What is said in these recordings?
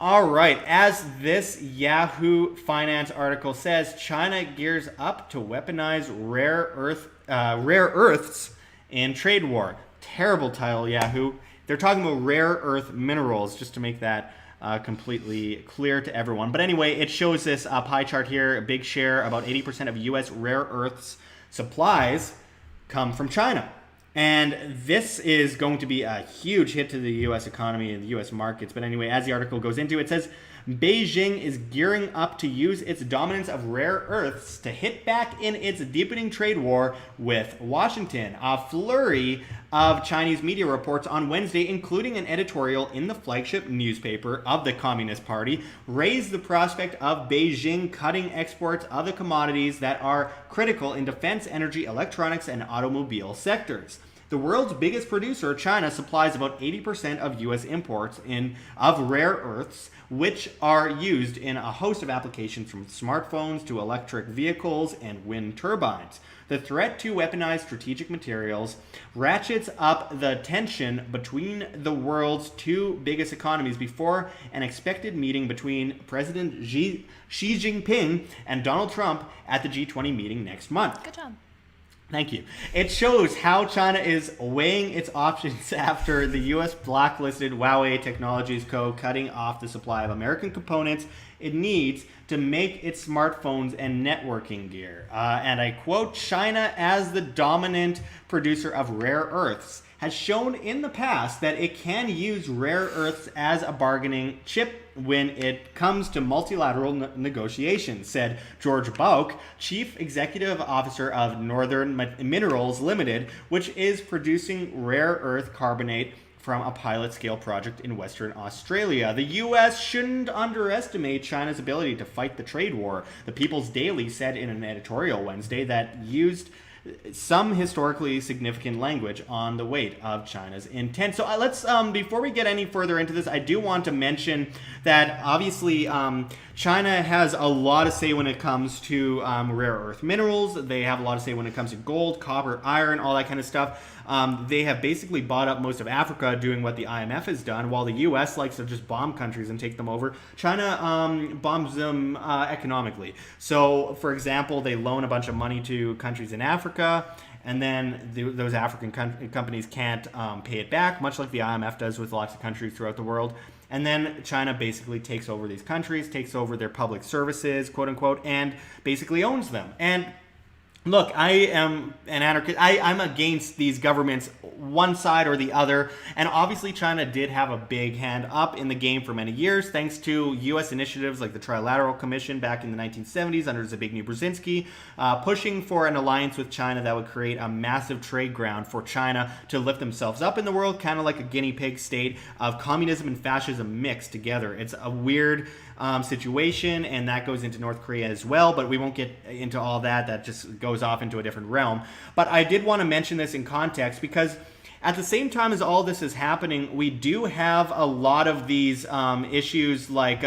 All right, as this Yahoo Finance article says, China gears up to weaponize rare earths in trade war. Terrible title, Yahoo. They're talking about rare earth minerals, just to make that completely clear to everyone. But anyway, it shows this pie chart here. A big share, about 80% of U.S. rare earths supplies come from China. And this is going to be a huge hit to the U.S. economy and the U.S. markets. But anyway, as the article goes into, it says Beijing is gearing up to use its dominance of rare earths to hit back in its deepening trade war with Washington. A flurry of Chinese media reports on Wednesday, including an editorial in the flagship newspaper of the Communist Party, raised the prospect of Beijing cutting exports of the commodities that are critical in defense, energy, electronics, and automobile sectors. The world's biggest producer, China, supplies about 80% of U.S. imports of rare earths, which are used in a host of applications from smartphones to electric vehicles and wind turbines. The threat to weaponize strategic materials ratchets up the tension between the world's two biggest economies before an expected meeting between President Xi Jinping and Donald Trump at the G20 meeting next month. Good job. Thank you. It shows how China is weighing its options after the U.S. blacklisted Huawei Technologies Co. cutting off the supply of American components it needs to make its smartphones and networking gear. And I quote, China, as the dominant producer of rare earths, has shown in the past that it can use rare earths as a bargaining chip when it comes to multilateral negotiations, said George Bauk, Chief Executive Officer of Northern Minerals Limited, which is producing rare earth carbonate from a pilot-scale project in Western Australia. The U.S. shouldn't underestimate China's ability to fight the trade war. The People's Daily said in an editorial Wednesday that used some historically significant language on the weight of China's intent. So let's, before we get any further into this, I do want to mention that obviously China has a lot to say when it comes to rare earth minerals. They have a lot to say when it comes to gold, copper, iron, all that kind of stuff. They have basically bought up most of Africa, doing what the IMF has done, while the U.S. likes to just bomb countries and take them over. China bombs them economically. So, for example, they loan a bunch of money to countries in Africa, and then those African companies can't pay it back, much like the IMF does with lots of countries throughout the world. And then China basically takes over these countries, takes over their public services, quote unquote, and basically owns them. And look, I am an anarchist. I'm against these governments, one side or the other. And obviously, China did have a big hand up in the game for many years, thanks to U.S. initiatives like the Trilateral Commission back in the 1970s under Zbigniew Brzezinski, pushing for an alliance with China that would create a massive trade ground for China to lift themselves up in the world, kind of like a guinea pig state of communism and fascism mixed together. It's a weird situation, and that goes into North Korea as well, but we won't get into all that. That just goes off into a different realm. But I did want to mention this in context because at the same time as all this is happening, we do have a lot of these issues like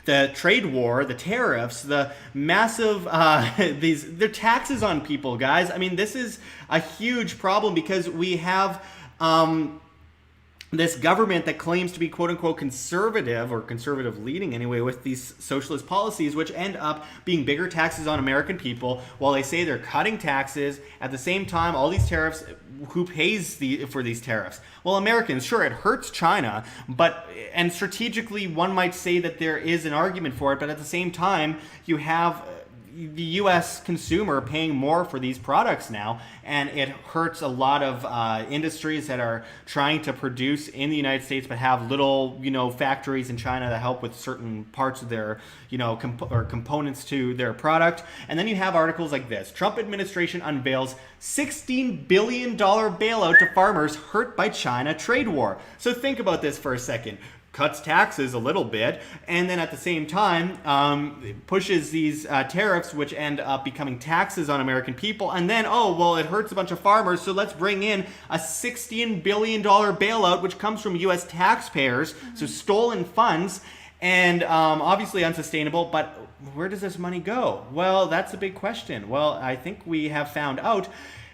the trade war, the tariffs, the massive, they're taxes on people, guys. I mean, this is a huge problem because we have this government that claims to be quote-unquote conservative, or conservative leading anyway, with these socialist policies, which end up being bigger taxes on American people while they say they're cutting taxes. At the same time, all these tariffs, who pays for these tariffs? Well, Americans. Sure, it hurts China, and strategically one might say that there is an argument for it, but at the same time, you have the U.S. consumer paying more for these products now, and it hurts a lot of industries that are trying to produce in the United States but have little, factories in China that help with certain parts of their, or components to their product. And then you have articles like this: Trump administration unveils $16 billion bailout to farmers hurt by China trade war. So think about this for a second. Cuts taxes a little bit, and then at the same time pushes these tariffs, which end up becoming taxes on American people. And then, it hurts a bunch of farmers, so let's bring in a $16 billion bailout, which comes from U.S. taxpayers, so stolen funds, and obviously unsustainable. But where does this money go? Well, that's a big question. Well, I think we have found out.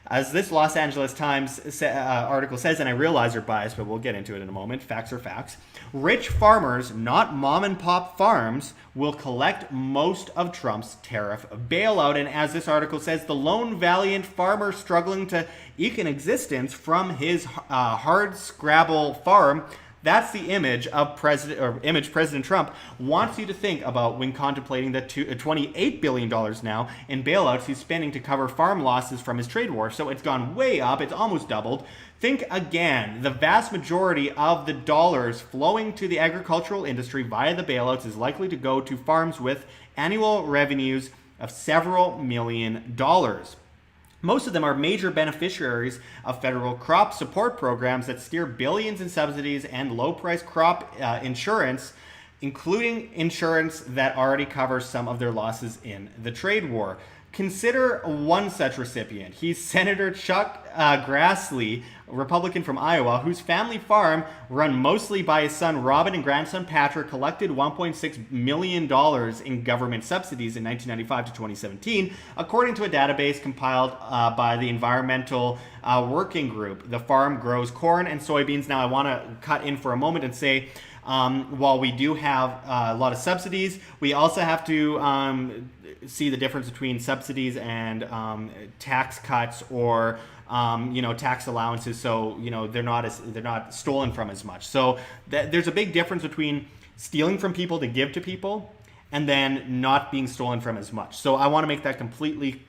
As this Los Angeles Times article says, and I realize they're biased, but we'll get into it in a moment, facts are facts, rich farmers, not mom and pop farms, will collect most of Trump's tariff bailout. And as this article says, the lone valiant farmer struggling to eke an existence from his hard scrabble farm, that's the image of President Trump wants you to think about when contemplating the $28 billion now in bailouts he's spending to cover farm losses from his trade war. So it's gone way up. It's almost doubled. Think again, the vast majority of the dollars flowing to the agricultural industry via the bailouts is likely to go to farms with annual revenues of several $million. Most of them are major beneficiaries of federal crop support programs that steer billions in subsidies and low-priced crop insurance, including insurance that already covers some of their losses in the trade war. Consider one such recipient. He's Senator Chuck Grassley, Republican from Iowa, whose family farm, run mostly by his son Robin and grandson Patrick, collected $1.6 million in government subsidies in 1995 to 2017, according to a database compiled by the Environmental Working Group. The farm grows corn and soybeans. Now, I want to cut in for a moment and say, while we do have a lot of subsidies, we also have to see the difference between subsidies and tax cuts or tax allowances. So they're not stolen from as much. So there's a big difference between stealing from people to give to people and then not being stolen from as much. So I want to make that completely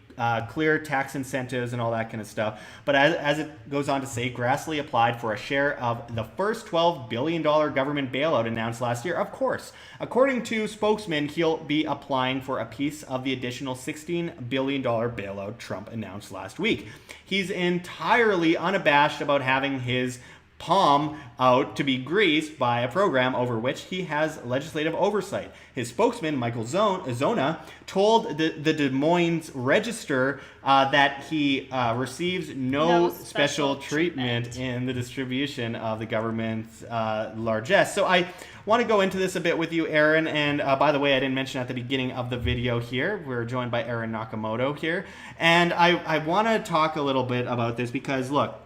clear, tax incentives and all that kind of stuff. But as it goes on to say, Grassley applied for a share of the first $12 billion government bailout announced last year. Of course, according to spokesman, he'll be applying for a piece of the additional $16 billion bailout Trump announced last week. He's entirely unabashed about having his palm out to be greased by a program over which he has legislative oversight. His spokesman, Michael Zona, told the Des Moines Register that he receives no special treatment in the distribution of the government's largesse. So I want to go into this a bit with you, Erin. And by the way, I didn't mention at the beginning of the video here, we're joined by Erin Nakamoto here. And I want to talk a little bit about this because, look,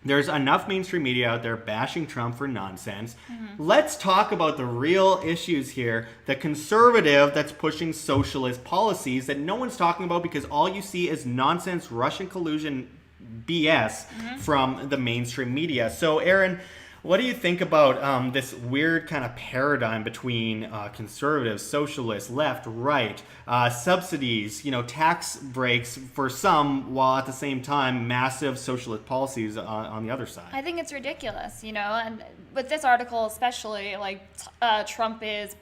there's enough mainstream media out there bashing Trump for nonsense. Mm-hmm. Let's talk about the real issues here. The conservative that's pushing socialist policies that no one's talking about because all you see is nonsense Russian collusion BS from the mainstream media. So, Erin, what do you think about this weird kind of paradigm between conservatives, socialists, left, right, subsidies, tax breaks for some, while at the same time massive socialist policies on the other side? I think it's ridiculous, and with this article especially, Trump is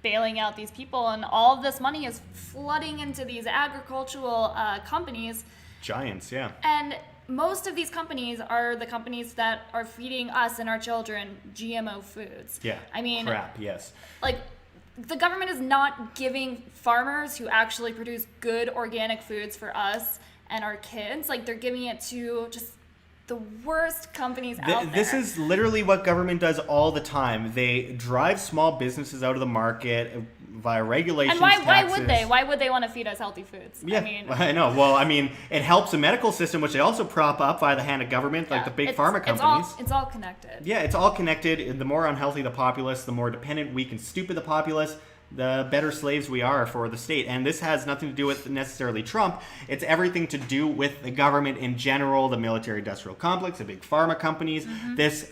bailing out these people, and all of this money is flooding into these agricultural companies. Giants, yeah. And most of these companies are the companies that are feeding us and our children GMO foods. Yeah. I mean, crap, yes. The government is not giving farmers who actually produce good organic foods for us and our kids. They're giving it to just the worst companies out there. This is literally what government does all the time. They drive small businesses out of the market via regulations, and why taxes. would they? Why would they want to feed us healthy foods? Yeah, I know. Well, it helps the medical system, which they also prop up by the hand of government, like the big pharma companies. It's all connected. Yeah, it's all connected. The more unhealthy the populace, the more dependent, weak, and stupid the populace, the better slaves we are for the state. And this has nothing to do with necessarily Trump. It's everything to do with the government in general, the military-industrial complex, the big pharma companies, this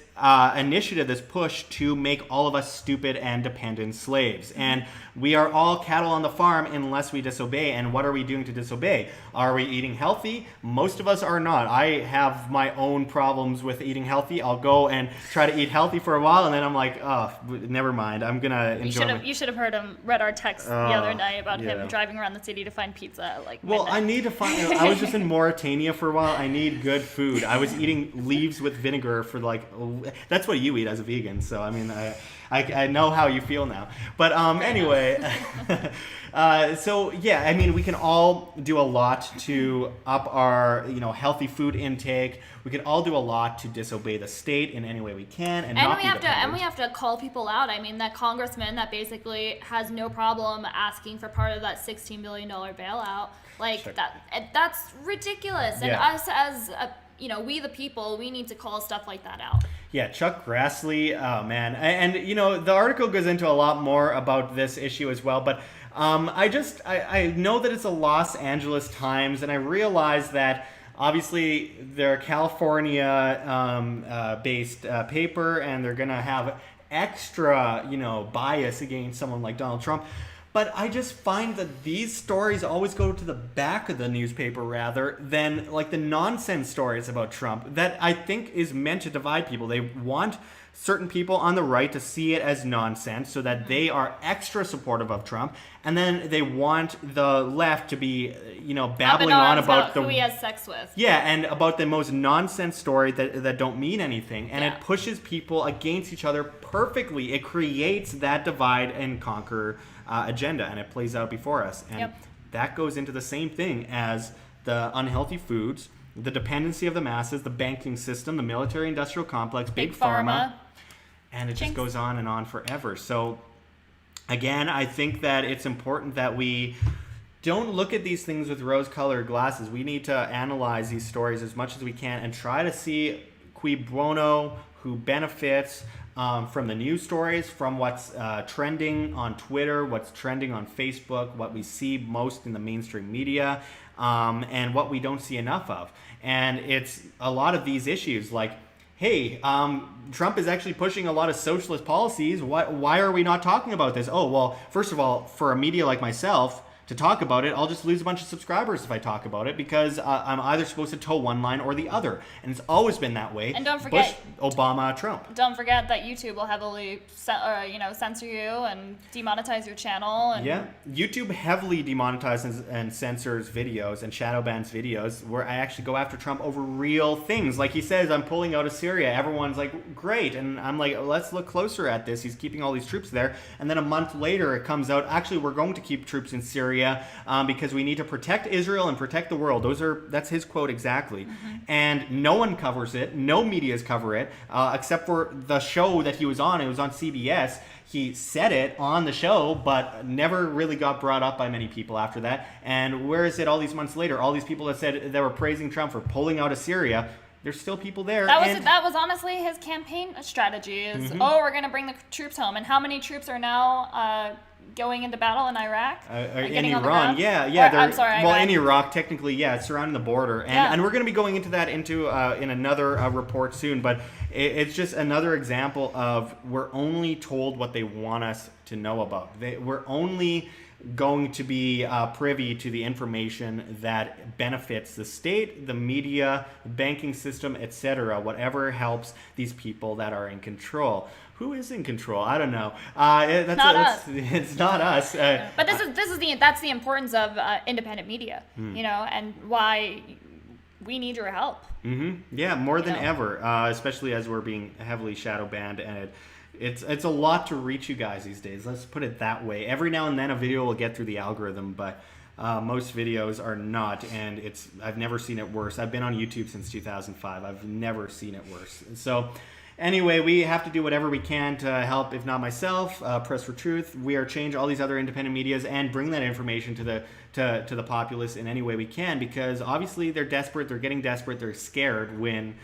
initiative, this push to make all of us stupid and dependent slaves. And we are all cattle on the farm unless we disobey. And what are we doing to disobey? Are we eating healthy? Most of us are not. I have my own problems with eating healthy. I'll go and try to eat healthy for a while, and then I'm like, oh, never mind. I'm going to enjoy You should have read our text the other night about him driving around the city to find pizza. Well, I need to find... I was just in Mauritania for a while. I need good food. I was eating leaves with vinegar for that's what you eat as a vegan. So I mean, I know how you feel now. But anyway, so yeah, I mean, we can all do a lot to up our healthy food intake. We can all do a lot to disobey the state in any way we can, and not we be have to dependent. and we have to call people out. I mean, that congressman that basically has no problem asking for part of that $16 billion bailout, like Sure. that's ridiculous. And Yeah. us as we the people, we need to call stuff like that out. Yeah, Chuck Grassley, oh man. And the article goes into a lot more about this issue as well, but I know that it's a Los Angeles Times, and I realize that obviously they're a California based paper, and they're going to have extra, bias against someone like Donald Trump. But I just find that these stories always go to the back of the newspaper rather than like the nonsense stories about Trump that I think is meant to divide people. They want certain people on the right to see it as nonsense so that they are extra supportive of Trump. And then they want the left to be, babbling on about who he has sex with. Yeah, and about the most nonsense story that don't mean anything. And Yeah. it pushes people against each other perfectly. It creates that divide and conquer agenda, and it plays out before us. And Yep. that goes into the same thing as the unhealthy foods, the dependency of the masses, the banking system, the military-industrial complex, big pharma, and it just Jinx. goes on and on forever. So, again, I think that it's important that we don't look at these things with rose-colored glasses. We need to analyze these stories as much as we can and try to see cui bono, who benefits from the news stories, from what's trending on Twitter, what's trending on Facebook, what we see most in the mainstream media, and what we don't see enough of. And it's a lot of these issues like, hey, Trump is actually pushing a lot of socialist policies. Why are we not talking about this? Oh, well, first of all, for a media like myself to talk about it, I'll just lose a bunch of subscribers if I talk about it because I'm either supposed to toe one line or the other. And it's always been that way. And don't forget- Bush, Obama, Trump. Don't forget that YouTube will heavily censor you and demonetize your channel. And Yeah, YouTube heavily demonetizes and censors videos and shadow bans videos where I actually go after Trump over real things. Like he says, I'm pulling out of Syria. Everyone's like, great. And I'm like, let's look closer at this. He's keeping all these troops there. And then a month later, it comes out, actually, we're going to keep troops in Syria because we need to protect Israel and protect the world. That's his quote exactly. Mm-hmm. And no one covers it. No medias cover it except for the show that he was on. It was on CBS. He said it on the show, but never really got brought up by many people after that. And where is it all these months later? All these people that were praising Trump for pulling out of Syria, there's still people there. That was honestly his campaign strategy is, we're going to bring the troops home. And how many troops are now going into battle in Iraq? In Iran, yeah. Iraq. In Iraq, technically, yeah, it's surrounding the border. And we're going to be going into that in another report soon. But it's just another example of we're only told what they want us to know about. We're only going to be privy to the information that benefits the state, the media, the banking system, etc., whatever helps these people that are in control. Who is in control? I don't know. It's not us. But that's the importance of independent media, and why we need your help. Mm-hmm. Yeah, more than ever, especially as we're being heavily shadow banned, and it's a lot to reach you guys these days. Let's put it that way. Every now and then a video will get through the algorithm, but most videos are not, and I've never seen it worse. I've been on YouTube since 2005. I've never seen it worse. So anyway, we have to do whatever we can to help, if not myself, Press for Truth, We Are Change, all these other independent medias, and bring that information to the populace in any way we can, because obviously they're desperate, they're getting desperate, they're scared when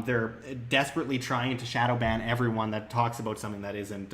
they're desperately trying to shadow ban everyone that talks about something that isn't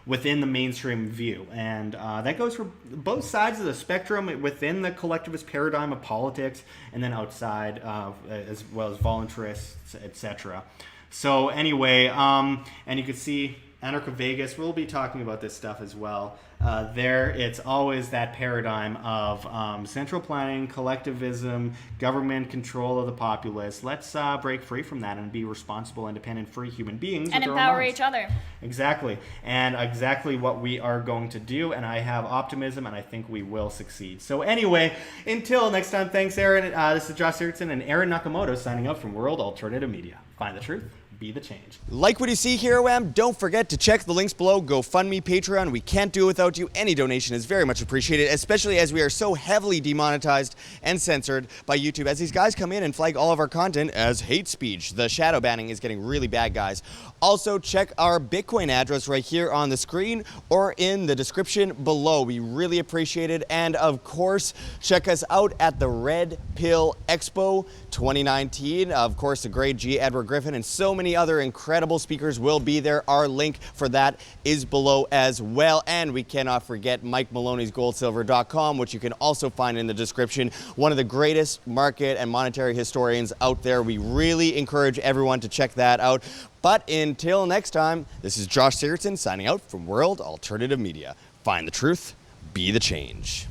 within the mainstream view. And that goes for both sides of the spectrum, within the collectivist paradigm of politics, and then outside, as well as voluntarists, etc. So anyway, and you can see Anarcho Vegas, we'll be talking about this stuff as well. It's always that paradigm of central planning, collectivism, government control of the populace. Let's break free from that and be responsible, independent, free human beings. And empower each other. Exactly. And exactly what we are going to do. And I have optimism, and I think we will succeed. So anyway, until next time, thanks, Erin. This is Sigurdson and Erin Nakamoto signing out from World Alternative Media. Find the truth, be the change. Like what you see here, OM, don't forget to check the links below. GoFundMe, Patreon. We can't do it without you. Any donation is very much appreciated, especially as we are so heavily demonetized and censored by YouTube, as these guys come in and flag all of our content as hate speech. The shadow banning is getting really bad, guys. Also, check our Bitcoin address right here on the screen or in the description below. We really appreciate it. And of course, check us out at the Red Pill Expo 2019. Of course, the great G. Edward Griffin and so many other incredible speakers will be there. Our link for that is below as well. And we cannot forget Mike Maloney's goldsilver.com, which you can also find in the description. One of the greatest market and monetary historians out there. We really encourage everyone to check that out. But until next time, this is Josh Sigurdson signing out from World Alternative Media. Find the truth, be the change.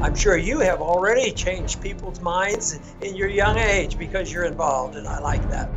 I'm sure you have already changed people's minds in your young age because you're involved, and I like that.